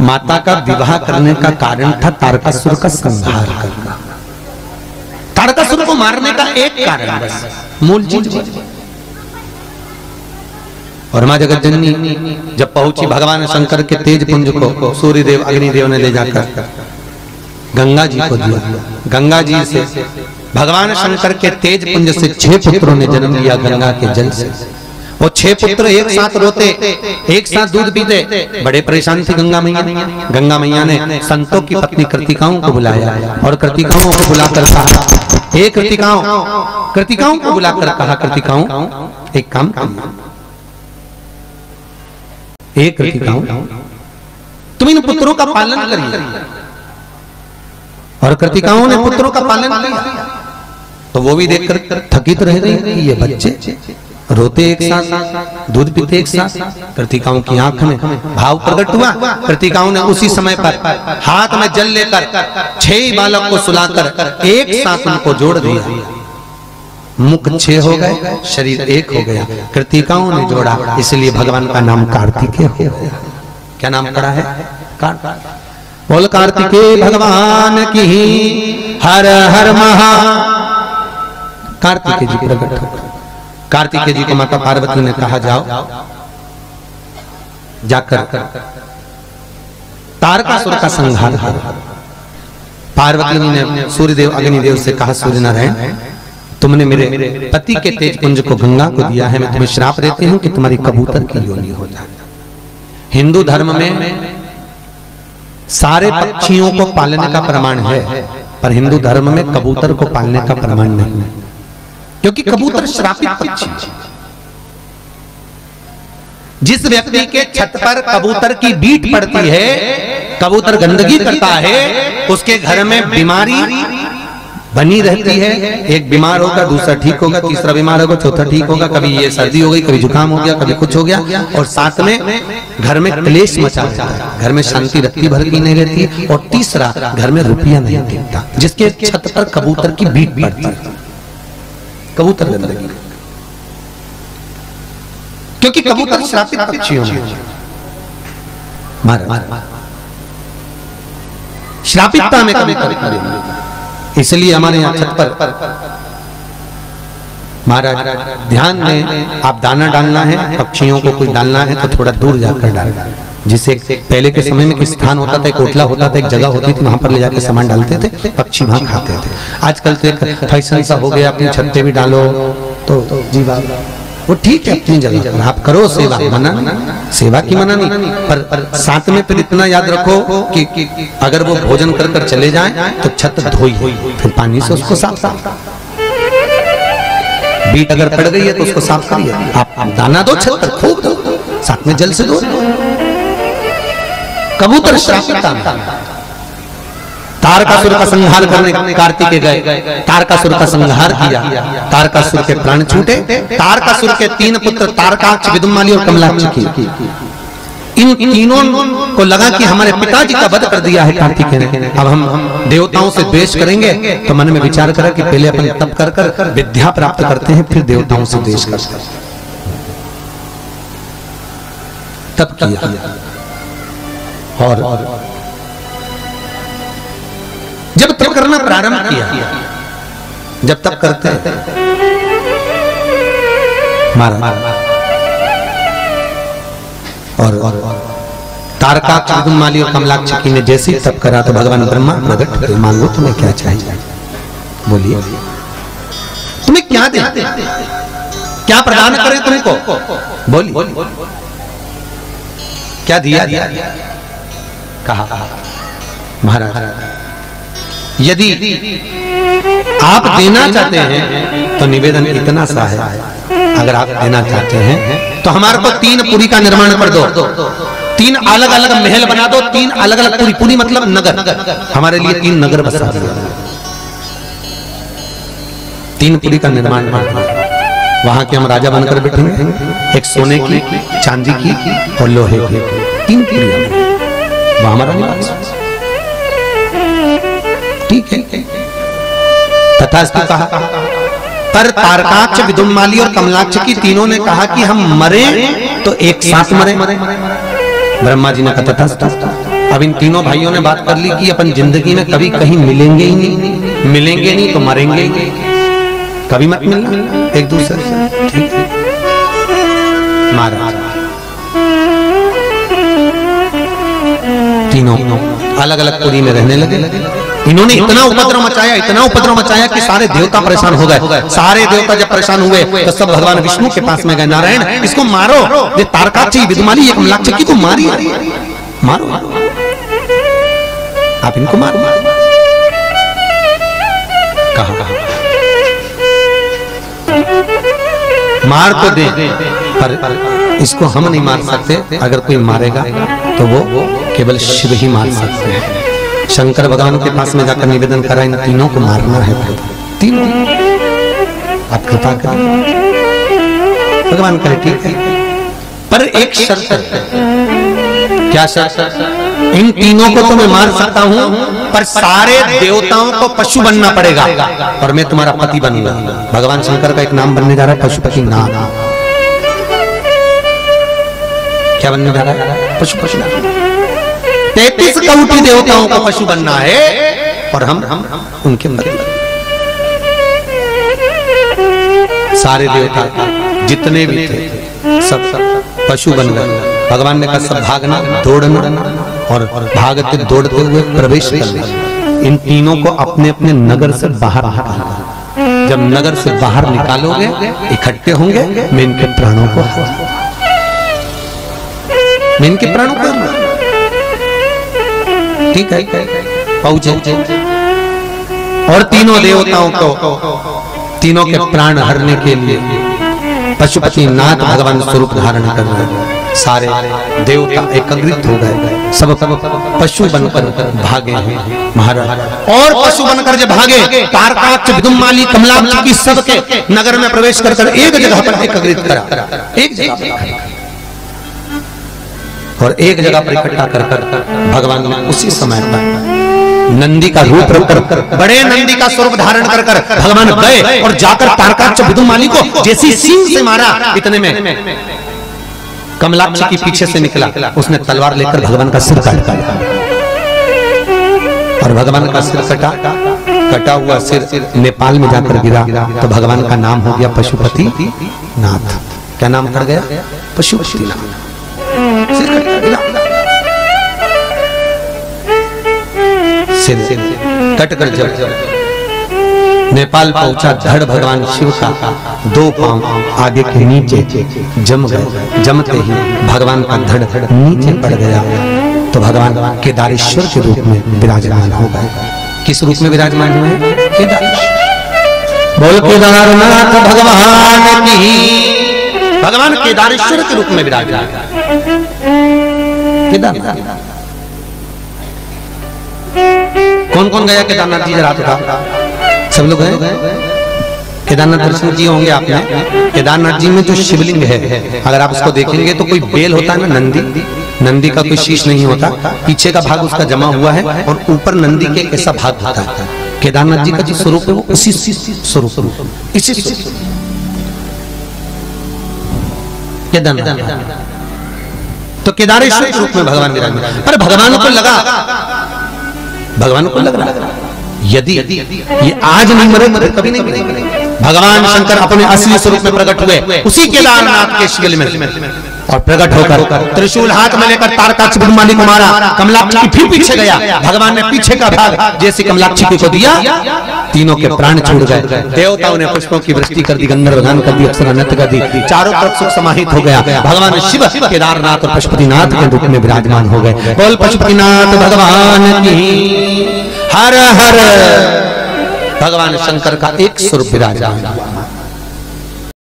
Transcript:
माता का विवाह करने का कारण था तारकासुर का संहार करना। तारकासुर को मारने का एक कारण बस, मूल चीज। और मां जगत जननी जब पहुंची भगवान शंकर के तेज पुंज को सूर्यदेव अग्निदेव ने ले जाकर गंगा जी को दिया। गंगा जी से भगवान शंकर के तेज पुंज से 6 पुत्रों ने जन्म लिया गंगा के जल से। वो 6 पुत्र एक साथ रोते, एक साथ दूध पीते, बड़े परेशान थी गंगा मैया। गंगा मैया ने संतों की पत्नी कृतिकाओं को बुलाया और कृतिकाओं को बुलाकर कहा, हे कृतिकाओं को बुलाकर कहा, कृतिकाओं एक काम करो, एक कृतिकाओं तुम इन पुत्रों का पालन करिए। और कृतिकाओं ने पुत्रों का पालन किया तो वो भी देखकर थकित रह गई कि ये बच्चे रोते एक साथ, दूध पीते एक साथ। कृतिकाओं की आंख में भाव प्रकट हुआ। कृतिकाओं ने उसी समय पर हाथ में जल लेकर 6 बालक को सुलाकर एक साथ उनको जोड़ दिया। मुख 6 हो गए, शरीर 1 हो गया। कृतिकाओं ने जोड़ा, इसलिए भगवान का नाम कार्तिकेय हो गया। क्या नाम पड़ा है? बोल कार्तिकेय भगवान की हर हर महा। कार्तिकेय जी प्रकट हो। कार्तिकेय जी को माता पार्वती ने कहा, जाओ जाकर तारकासुर का संहार करो। पार्वती ने सूर्यदेव अग्निदेव से कहा, सूर्य नारायण तुमने मेरे पति के तेज पुंज को गंगा को दिया है, मैं तुम्हें श्राप देती हूं कि तुम्हारी कबूतर की योनि हो जाए। हिंदू धर्म में सारे पक्षियों को पालने का प्रमाण है, पर हिंदू धर्म में कबूतर को पालने का प्रमाण नहीं है, क्योंकि कबूतर श्रापित पक्षी है। जिस व्यक्ति के छत पर कबूतर की बीट पड़ती है, कबूतर गंदगी करता है, उसके घर में बीमारी बनी रहती है। एक बीमार होगा, दूसरा ठीक होगा, तीसरा बीमार होगा, चौथा ठीक होगा। कभी ये सर्दी हो गई, कभी जुकाम हो गया, कभी कुछ हो गया, और साथ में घर में क्लेश मचा रहता है, घर में शांति रत्ती भर की नहीं रहती। और तीसरा, घर में रुपया नहीं टिकता, जिसके छत पर कबूतर की बीट पड़ती है। कबूतर गंदगी, क्योंकि कबूतर श्रापित पक्षियों में श्रापितता में कभी कभी, इसलिए हमारे यहाँ छत पर महाराज ध्यान में आप दाना डालना है, पक्षियों को कुछ डालना है तो थोड़ा दूर जाकर डालना। जिसे पहले के समय में एक स्थान होता था, एक कोठला होता था, एक जगह होती थी, वहां पर ले जाकर सामान डालते थे, पक्षी वहां खाते थे। आजकल तो एक फैशन सा हो गया, अपनी छत पे भी डालो तो जी बाबा वो ठीक है, अपनी जगह पर आप करो सेवा, मना सेवा की मना नहीं, पर साथ में फिर इतना याद रखो कि अगर वो भोजन कर कर चले जाएं तो छत धोई, फिर पानी से उसको साफ बीट अगर पड़ गई है तो उसको साफ करिए। आप दाना दो छत पर, खूब दो, साथ में जल से दो। कबूतर श्रापित तारकासुर का संहार करने कार्तिकेय गए, तारकासुर का संहार किया, तारकासुर के प्राण छूटे। तारकासुर के 3 पुत्र तारकाक्ष, विदुमाली और कमलाक्ष की। इन तीनों को लगा कि हमारे पिताजी का वध कर दिया है कार्तिकेय ने, अब हम देवताओं से द्वेष करेंगे। तो मन में विचार करा कि पहले अपन तप कर कर विद्या प्राप्त करते हैं, फिर देवताओं से द्वेष करते हैं। तप किया और जब तप करना प्रारंभ किया, जब तप करते और तारकाक्ष, विदुमाली और कमलाक्ष की ने जैसे ही तप करा तो भगवान ब्रह्मा प्रकट हुए। मांगो तुम्हें क्या चाहिए, बोलिए तुम्हें क्या दे, क्या प्रदान करें तुमको, बोलिए क्या दिया। कहा महाराज यदि आप देना चाहते हैं तो निवेदन इतना सा है, अगर आप देना चाहते हैं तो हमारे को 3 पुरी का निर्माण कर दो, 3 अलग अलग महल बना दो, 3 अलग अलग पुरी, पुरी मतलब नगर, हमारे लिए 3 नगर बसा दो, 3 पुरी का निर्माण कर दो। वहां के हम राजा बनकर बैठेंगे, एक सोने की, चांदी की और लोहे की, 3 पुरी, वो हमारा निवास। ठीक है, तथास्तु कहा। पर तारकाक्ष, विदुमाली और कमलाक्ष की तीनों ने कहा कि हम मरे तो एक साथ मरे, ब्रह्मा जी ने कहा तथा। अब इन तीनों भाइयों ने बात कर ली कि अपन जिंदगी में कभी कहीं मिलेंगे ही नहीं, मिलेंगे नहीं तो मरेंगे ही, कभी मत मिलना एक दूसरे से, ठीक है? महाराज तीनों अलग अलग पुरी में रहने लगे। इन्होंने इतना उपद्रव मचाया, इतना उपद्रव मचाया कि सारे देवता परेशान हो गए। सारे देवता जब परेशान हुए तो सब भगवान विष्णु के पास में गए, नारायण इसको मारो, ये तारकाक्षी विदुमाली एक कमलाक्षी को मारी, मारो आप इनको मारो। कहा मार तो दे पर इसको हम नहीं मार सकते, अगर कोई मारेगा तो वो केवल शिव ही मार सकते हैं। शंकर भगवान के पास में जाकर निवेदन करा, इन तीनों को मारना है, तीनों आप कृपा करें। भगवान कहे ठीक है, पर एक शर्त है। क्या शर्त? इन तीनों को तो मैं मार सकता हूं, पर सारे देवताओं को पशु बनना पड़ेगा और मैं तुम्हारा पति बनूंगा। भगवान शंकर का एक नाम बनने जा रहा है, पशुपति नाम। क्या बनने जा रहा है? पशुपति नाम। 33 कोटि देवताओं को पशु बनना है और हम उनके पति। सारे देवता जितने भी थे सब पशु बन गए। भगवान ने कहा सब भागना, दौड़ना और भागते दौड़ते हुए प्रवेश करना। इन तीनों को अपने अपने नगर से बाहर निकालना। जब नगर से बाहर निकालोगे, इकट्ठे होंगे, मैं इनके प्राणों को ठीक है पहुंचे और तीनों देवताओं को, तीनों के प्राण हरने के लिए पशुपति नाथ भगवान स्वरूप धारण कर रहे। सारे देवता एकत्रित हो गए, सब पशु बनकर भागे हैं महाराज। और पशु बनकर जब भागे, तारकाक्ष विदुमाली कमलाक्षी की सबके नगर में प्रवेश कर एक जगह पर एकत्रित करा, एक जगह पर और एक जगह पर इकट्ठा कर भगवान ने उसी समय पर नंदी का रूप रखकर, बड़े नंदी का स्वरूप धारण कर भगवान गए और जाकर तारकाक्ष विदुमाली को जैसी सींग से मारा, इतने में कमलाक्षी की पीछे से निकला, उसने तलवार लेकर भगवान का सिर काटा और भगवान का सिर कटा हुआ सिर नेपाल में जाकर गिरा। तो भगवान का नाम हो गया पशुपति नाथ। क्या नाम पड़ गया? पशुपति नाथ। सिर कट कर जब नेपाल पहुंचा, धड़ भगवान शिव का 2 पांव आगे के नीचे जम गए। जमते ही भगवान का धड़ नीचे पड़ गया तो भगवान केदारेश्वर के रूप में विराजमान हो गए। किस रूप में विराजमान हुए? केदारेश्वर। बोल केदारनाथ भगवान की। भगवान केदारेश्वर के रूप में विराजमान। केदारनाथ कौन कौन गया केदारनाथ जी? जरा था सब लोग गए? केदारनाथ दर्शन किए होंगे आपने। केदारनाथ जी में जो शिवलिंग है, अगर आप उसको देखेंगे तो कोई बेल होता है ना, नंदी का कोई शीश नहीं होता, पीछे का भाग उसका जमा हुआ है और ऊपर नंदी के कैसा भाग होता है। केदारनाथ जी का जो स्वरूप है वो उसी स्वरूप, इसी केदारनाथ। तो केदारेश्वर के रूप में भगवान विराजमान। पर भगवान को लग रहा यदि ये आज नहीं मरे कभी नहीं मरे। भगवान शंकर अपने असली स्वरूप में प्रकट हुए उसी केदारनाथ के शिविर में और प्रकट होकर त्रिशूल हाथ में लेकर तारकाक्ष विदुमाली को मारा। कमलाक्षी फिर पीछे गया, भगवान ने पीछे का भाग जैसे कमलाक्षी को दिया, तीनों के प्राण छूट गए। देवताओं ने पुष्पों की वृष्टि कर दी, गंधर्व गान कर दी, अप्सरा नृत्य कर दी, चारों तरफ सुख समाहित हो गया। भगवान शिव केदारनाथ और पशुपतिनाथ के रूप में विराजमान हो गए। बोल पशुपतिनाथ भगवान की। हर हर। भगवान शंकर का एक स्वरूप विराजमान।